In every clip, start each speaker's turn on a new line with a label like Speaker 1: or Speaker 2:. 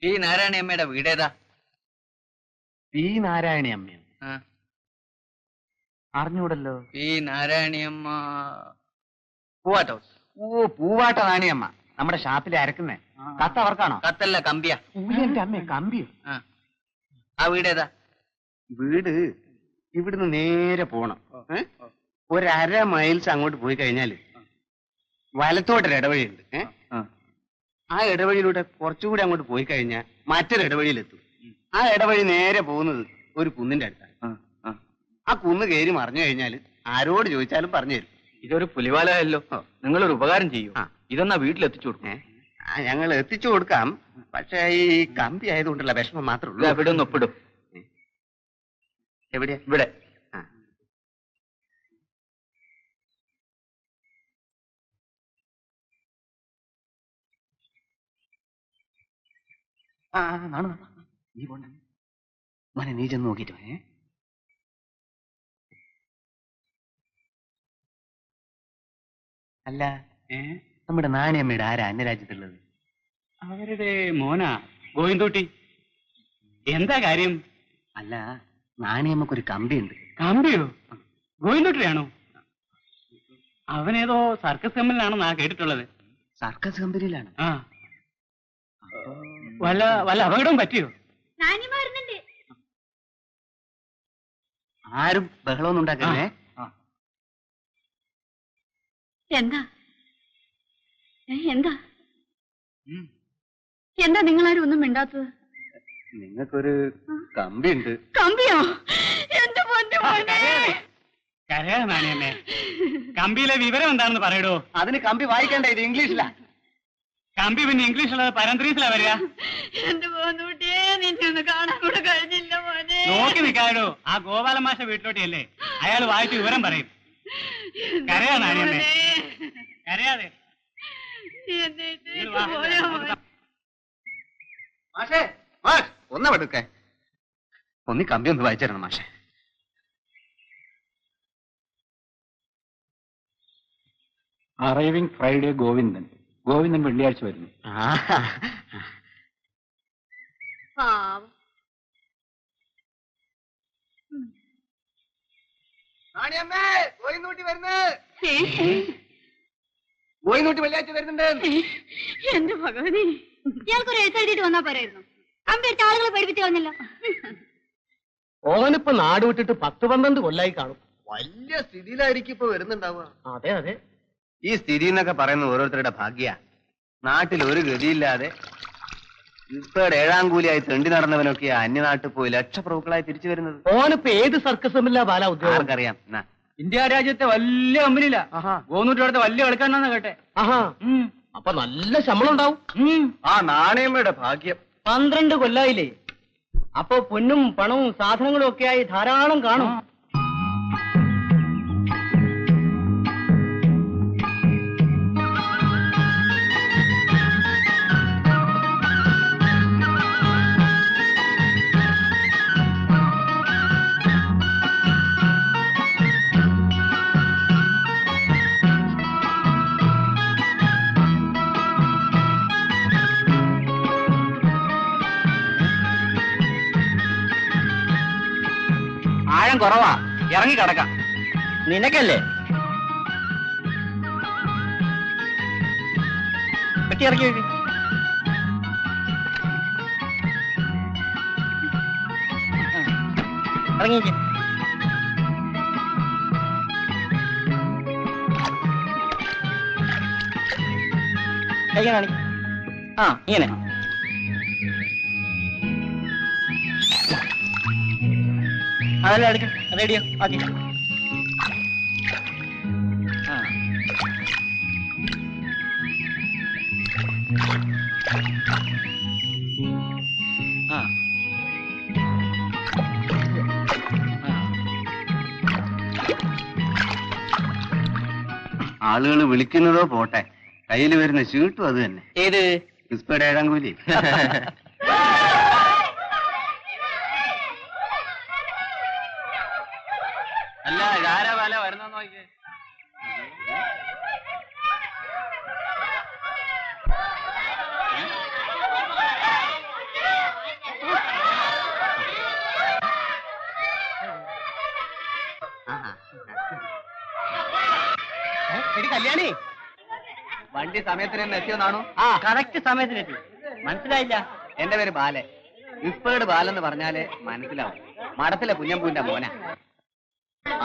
Speaker 1: P നാരായണിയമ്മയുടെ വീടേതാ?
Speaker 2: P നാരായണിയമ്മയോ? അറിഞ്ഞൂടല്ലോ.
Speaker 1: P Narayaniyamma Poovatt house.
Speaker 2: ഓ, പൂവാട്ട നാണിയമ്മ, നമ്മുടെ ഷാപ്പിൽ അരക്കുന്നേ. കത്ത് അവർക്കാണോ?
Speaker 1: കത്തല്ല, കമ്പിയാ.
Speaker 2: എന്റെ അമ്മേ, കമ്പിയോ?
Speaker 1: ആ വീടേതാ?
Speaker 2: വീട് ഇവിടുന്ന് നേരെ പോണം. 1.5 മൈൽസ് അങ്ങോട്ട് പോയി കഴിഞ്ഞാല് വലത്തോട്ടൊരു ഇടവഴിയുണ്ട്. ആ ഇടവഴിയിലൂടെ കുറച്ചുകൂടി അങ്ങോട്ട് പോയി കഴിഞ്ഞാൽ മറ്റൊരു ഇടവഴിയിലെത്തും. ആ ഇടവഴി നേരെ പോകുന്നത് ഒരു കുന്നിന്റെ അടുത്താണ്. ആ കുന്ന് കയറി മറിഞ്ഞു കഴിഞ്ഞാല് ആരോട് ചോദിച്ചാലും പറഞ്ഞു തരും.
Speaker 1: ഇതൊരു പുലിവാലയല്ലോ. നിങ്ങളൊരു ഉപകാരം ചെയ്യൂ, ഇതൊന്നാ വീട്ടിലെത്തിച്ചു കൊടുക്കേ.
Speaker 2: ഞങ്ങൾ എത്തിച്ചു കൊടുക്കാം. പക്ഷെ ഈ കമ്പി ആയതുകൊണ്ടുള്ള വിഷമം മാത്രമേ ഉള്ളൂ.
Speaker 1: ഇവിടെ ഒന്ന് ഒപ്പിടും.
Speaker 2: എവിടെയാ?
Speaker 1: ഇവിടെ.
Speaker 2: നീ പോണ്ട മോനെ, നീ ചെന്ന് നോക്കിട്ടോ. അല്ല, നമ്മുടെ നാണിയമ്മയുടെ ആരാ അന്യരാജ്യത്തുള്ളത്?
Speaker 3: അവരുടെ മോനാ ഗോവിന്ദൂട്ടി. എന്താ കാര്യം?
Speaker 2: അല്ല, നാണിയമ്മക്കൊരു കമ്പിയുണ്ട്.
Speaker 3: കമ്പിയോ? ഗോവിന്ദൂട്ടിയാണോ? അവനേതോ സർക്കസ് കമ്പനിയിലാണെന്നാ കേട്ടിട്ടുള്ളത്.
Speaker 2: സർക്കസ് കമ്പനിയിലാണ്?
Speaker 3: വല്ല അപകടവും പറ്റിയോ?
Speaker 2: ആരും ബഹളമൊന്നും ഉണ്ടാക്കല്ലേ.
Speaker 4: എന്താ എന്താ എന്താ നിങ്ങളാരും ഒന്നും മിണ്ടാത്തത്?
Speaker 2: നിങ്ങൾക്കൊരു കമ്പിയുണ്ട്.
Speaker 4: കമ്പിയോ? എന്റെ പൊന്നു മോനെ.
Speaker 3: കരയാ നാണിയമ്മേ, കമ്പിയിലെ വിവരം എന്താണെന്ന് പറയടോ.
Speaker 2: അതിന് കമ്പി വായിക്കണ്ട, ഇത് ഇംഗ്ലീഷിലാ.
Speaker 3: കമ്പി പിന്നെ ഇംഗ്ലീഷുള്ളത് പരന്ത്രീസിലാ വരിക.
Speaker 4: എന്റെ പോന്നൂട്ടിയെ നിന്നെ ഒന്ന് കാണാൻ കൂടെ കഴിഞ്ഞില്ല മോനെ.
Speaker 3: നോക്കി നിൽക്കാടോ, ആ ഗോപാലൻ മാഷ വീട്ടിലോട്ടിയല്ലേ, അയാൾ വായിച്ച് വിവരം പറയും. കരയാ നാണിയമ്മേ, കരയാതെ.
Speaker 2: മാഷേ, ഒന്ന് വെടുക്കേ, ഒന്ന് കമ്പി ഒന്ന് വായിച്ചു തരണം മാഷേ.
Speaker 5: Arriving Friday Govindan. ഗോവിന്ദൻ വെള്ളിയാഴ്ച വരുന്നു.
Speaker 2: ഗോവിന്ദൂട്ടി വെള്ളിയാഴ്ച വരുന്നുണ്ട്.
Speaker 4: എന്റെ ഭഗവതി, ഇയാൾക്കൊരു എഴുത്തെഴുതിയിട്ട് വന്നാ പോരായിരുന്നു. കമ്പെടുത്ത ആളുകളെ പഠിപ്പിച്ചു വന്നല്ലോ.
Speaker 6: ഓനിപ്പോ നാട് വിട്ടിട്ട് 10-12 കൊല്ലായി കാണും.
Speaker 2: വലിയ സ്ഥിതിയിലായിരിക്കും ഇപ്പൊ വരുന്നുണ്ടാവുക.
Speaker 6: അതെ അതെ,
Speaker 2: ഈ സ്ഥിതി എന്നൊക്കെ പറയുന്ന ഓരോരുത്തരുടെ ഭാഗ്യ. നാട്ടിൽ ഒരു ഗതിയില്ലാതെ ഇപ്പൊ 7ാം കൂലിയായി തെണ്ടി നടന്നവനൊക്കെ അന്യനാട്ടിൽ പോയി ലക്ഷപ്രഭുക്കളായി തിരിച്ചു വരുന്നത്.
Speaker 6: ഓനിപ്പോ ഏത് സർക്കസ് കമ്പനിയിലാ ബാല ഉദ്യോഗം?
Speaker 2: ആർക്കറിയാം.
Speaker 3: ഇന്ത്യ രാജ്യത്തെ വലിയ കമ്പനിയില്ല, ഗോവിന്ദൂട്ടിയുടെ വലിയ കളിക്കാരനാന്ന് കേട്ടെ.
Speaker 6: അപ്പൊ നല്ല ശമ്പളം ഉണ്ടാവും.
Speaker 2: ആ നാണയമ്മയുടെ ഭാഗ്യം.
Speaker 6: 12 കൊല്ലായില്ലേ, അപ്പൊ പൊന്നും പണവും സാധനങ്ങളും ഒക്കെയായി ധാരാളം കാണും.
Speaker 2: ആഴം കുറവാ, ഇറങ്ങി കിടക്കാം.
Speaker 6: നിനക്കല്ലേ പറ്റി ഇറക്കി വെക്ക്. ഇറങ്ങിക്ക്. കൈ കാണി. ഇങ്ങനെ അതെല്ലാം എടുക്കും. റേഡിയോ ആക്കി.
Speaker 2: ആളുകൾ വിളിക്കുന്നതോ പോട്ടെ, കയ്യിൽ വരുന്ന ചീട്ടും അത് തന്നെ.
Speaker 6: ഏത്?
Speaker 2: ക്രിസ്പയുടെ 7ാം കൂലി.
Speaker 1: അല്ല, ഇതാരാ വല വരുന്ന നോക്കിയേ.
Speaker 2: കല്യാണി
Speaker 1: വണ്ടി സമയത്തിന് തന്നെ എത്തിയെന്നാണോ?
Speaker 6: ആ കറക്റ്റ് സമയത്തിനെത്തി. മനസ്സിലായില്ല?
Speaker 1: എന്റെ പേര് ബാലൻ. ഇപ്പേട് ബാലെന്ന് പറഞ്ഞാല് മനസ്സിലാവും. മഠത്തിലെ കുഞ്ഞമ്പൂന്റെ മോന.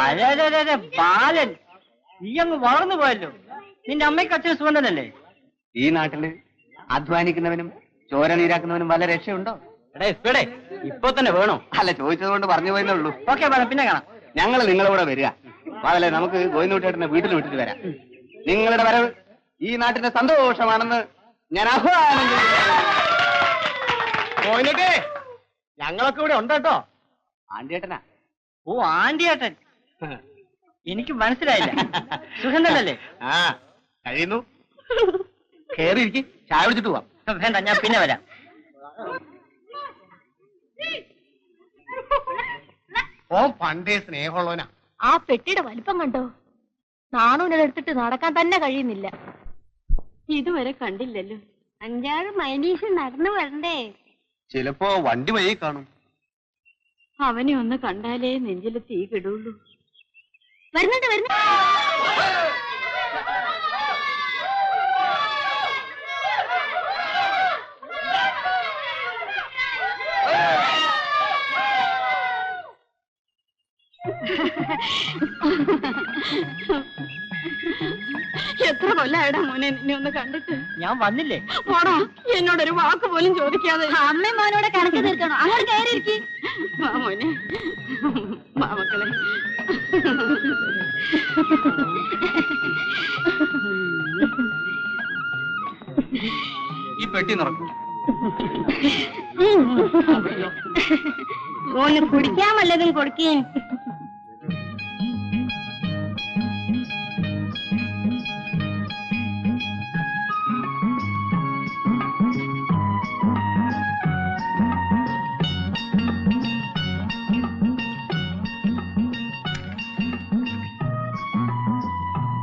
Speaker 6: അതെ ബാലൻ, നീ അങ്ങ് വളർന്നു പോയല്ലോ. നിന്റെ അമ്മയ്ക്ക് അച്ഛൻ സുഖണ്ടല്ലേ?
Speaker 1: ഈ നാട്ടില് അധ്വാനിക്കുന്നവനും ചോര നീരാക്കുന്നവനും വല്ല രക്ഷയുണ്ടോ?
Speaker 6: എടേ ഇപ്പടെ ഇപ്പൊ തന്നെ വേണോ?
Speaker 1: അല്ല, ചോദിച്ചത് കൊണ്ട് പറഞ്ഞു പോയെന്നേ ഉള്ളൂ.
Speaker 6: ഓക്കെ ബാലൻ, പിന്നെ കാണാം.
Speaker 1: ഞങ്ങൾ നിങ്ങളുടെ കൂടെ വരിക. ബാലേ, നമുക്ക് ഗോവിന്ദൂട്ടേട്ടനെ വീട്ടിൽ വിട്ടിട്ട് വരാം. നിങ്ങളുടെ വരവ് ഈ നാട്ടിന്റെ സന്തോഷമാണെന്ന് ഞാൻ ആഹ്വാനം
Speaker 2: പോയിട്ടേ ഞങ്ങളൊക്കെ ഇവിടെ ഉണ്ട് കേട്ടോ.
Speaker 1: ആണ്ടിയേട്ടനാ?
Speaker 6: ഓ ആണ്ടിയേട്ടൻ, എനിക്ക് മനസ്സിലായില്ല. സുഖം തന്നെയല്ലേ?
Speaker 2: ആ കഴിയുന്നു.
Speaker 1: കേറിയിരിക്കും, ചായ കുടിച്ചിട്ട് പോവാം.
Speaker 6: വേണ്ട, ഞാൻ പിന്നെ വരാം.
Speaker 2: ഓ പണ്ടേ സ്നേഹമുള്ളവനാ.
Speaker 4: ആ പെട്ടിയുടെ വലിപ്പം കണ്ടോ? നാണൂനെടുത്തിട്ട് നടക്കാൻ തന്നെ കഴിയുന്നില്ല. ഇതുവരെ കണ്ടില്ലല്ലോ. 5-6 മൈലീസ് നടന്നു വരണ്ടേ?
Speaker 2: ചിലപ്പോ വണ്ടി വഴി കാണും.
Speaker 4: അവനെ ഒന്ന് കണ്ടാലേ നെഞ്ചില് തീ കിടുള്ളൂ. വരുന്നുണ്ട് വരുന്നു. എത്ര കൊല്ലായിടാ മോനെ നിന്നെ ഒന്ന് കണ്ടിട്ട്.
Speaker 6: ഞാൻ വന്നില്ലേ?
Speaker 4: പോടാ, എന്നോടൊരു വാക്ക് പോലും ചോദിക്കാതെ. അമ്മയും മോനോടെ കണക്ക് തീർക്കണോ? അങ്ങോട്ട് കയറിയിരിക്കി. വാ മോനെ, വാ മക്കളെ.
Speaker 1: ഈ പെട്ടി നിറക്കും.
Speaker 4: മോന് കുടിക്കാൻ വല്ലതും കൊടുക്കേ.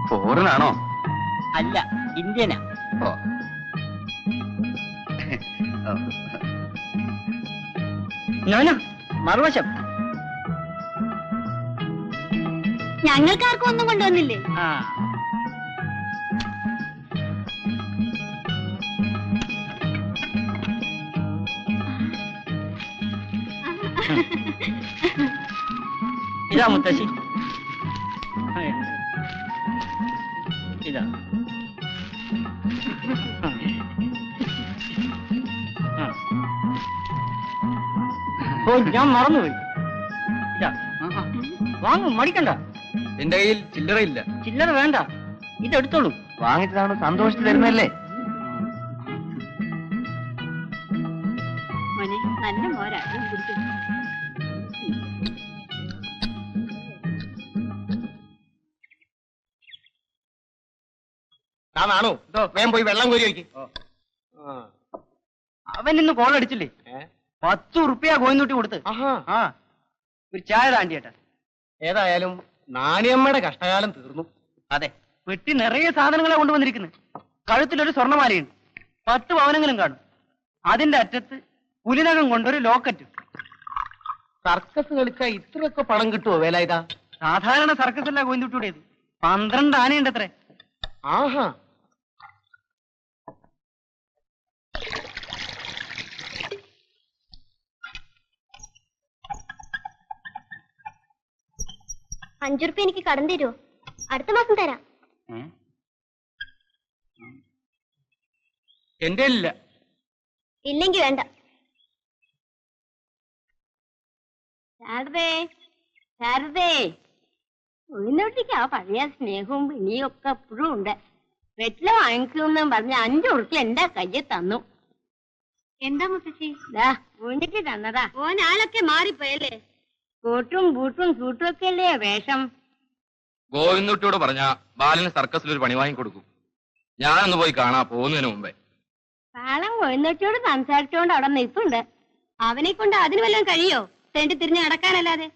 Speaker 1: ഫോറിനാണോ?
Speaker 6: അല്ല, ഇന്ത്യനാ.
Speaker 1: ഓ,
Speaker 6: നോന മറുവശം.
Speaker 4: ഞങ്ങൾക്കാർക്കും ഒന്നും കൊണ്ടുവന്നില്ലേ?
Speaker 6: ആ ഇതാ മുത്തശ്ശി. ഇതാ. ഓ ഞാൻ മറന്നുപോയി. ഇതാ വാങ്ങും, മടിക്കണ്ട.
Speaker 1: എന്റെ കയ്യിൽ ചില്ലറയില്ല.
Speaker 6: ചില്ലറ വേണ്ട, ഇതെടുത്തോളൂ.
Speaker 1: വാങ്ങിച്ചതാണ് സന്തോഷത്തിൽ തരുന്നല്ലേ.
Speaker 4: മോനെ നല്ല മോരാ.
Speaker 2: താണോ വേഗം പോയി വെള്ളം കോരി വയ്ക്കും.
Speaker 6: അവൻ ഇന്ന് കോളടിച്ചില്ലേ? 10 ഉറുപ്പിക കോയിന്നൂട്ടി കൊടുത്ത്. ആ ഒരു ചായ താണ്ടിയേട്ടാ.
Speaker 2: ഏതായാലും നാണിയമ്മയുടെ കഷ്ടകാലം തീർന്നു.
Speaker 6: അതെ, പെട്ടി നിറയെ സാധനങ്ങളെ കൊണ്ടുവന്നിരിക്കുന്നത്. കഴുത്തിലൊരു സ്വർണ്ണമാലയുണ്ട്. 10 പവനെങ്കിലും കാണും. അതിന്റെ അറ്റത്ത് പുലിനകം കൊണ്ടൊരു ലോക്കറ്റ്.
Speaker 2: സർക്കസ് കളിച്ചാൽ ഇത്രയൊക്കെ പണം കിട്ടുമോ വേലായുധ?
Speaker 6: സാധാരണ സർക്കസ് അല്ല കോയിന്നൂട്ടിയുടേത്. 12 ആനയുണ്ട് അത്രേ.
Speaker 2: ആഹാ.
Speaker 4: ₹5 എനിക്ക് കടം തരുമോ? അടുത്ത മാസം തരാം.
Speaker 1: എന്റെ ഇല്ല.
Speaker 4: ഇല്ലെങ്കി വേണ്ട. ശാരദേ, ശാരദേ, ഉഴുന്നോട്ടിക്ക് ആ പഴയ സ്നേഹവും പിണിയും ഒക്കെ എപ്പോഴും ഉണ്ട്. വെറ്റില വാങ്ങിക്കുമെന്നും പറഞ്ഞ് 5 ഉറുപ്പിക എന്റെ കയ്യിൽ തന്നു. എന്താ മുത്തശ്ശി? ഊഞ്ഞിട്ട് തന്നതാ. ഓനാളൊക്കെ മാറിപ്പോയല്ലേ. കോട്ടും ബൂട്ടും സൂട്ടും ഒക്കെ അല്ലേ വേഷം.
Speaker 7: ഗോവിന്ദുട്ടിയോട് പറഞ്ഞ ബാലന് സർക്കസിൽ ഒരു പണി വാങ്ങി കൊടുക്കും. ഞാനൊന്ന് പോയി കാണാ പോകുന്നതിന് മുമ്പേ.
Speaker 4: കാളം കോഴിനോട്ടിയോട് സംസാരിച്ചോണ്ട് അവിടെ നിൽപ്പുണ്ട്. അവനെ കൊണ്ട് അതിന് വല്ലതും കഴിയോ? തെണ്ടി തിരിഞ്ഞ് നടക്കാനല്ലാതെ.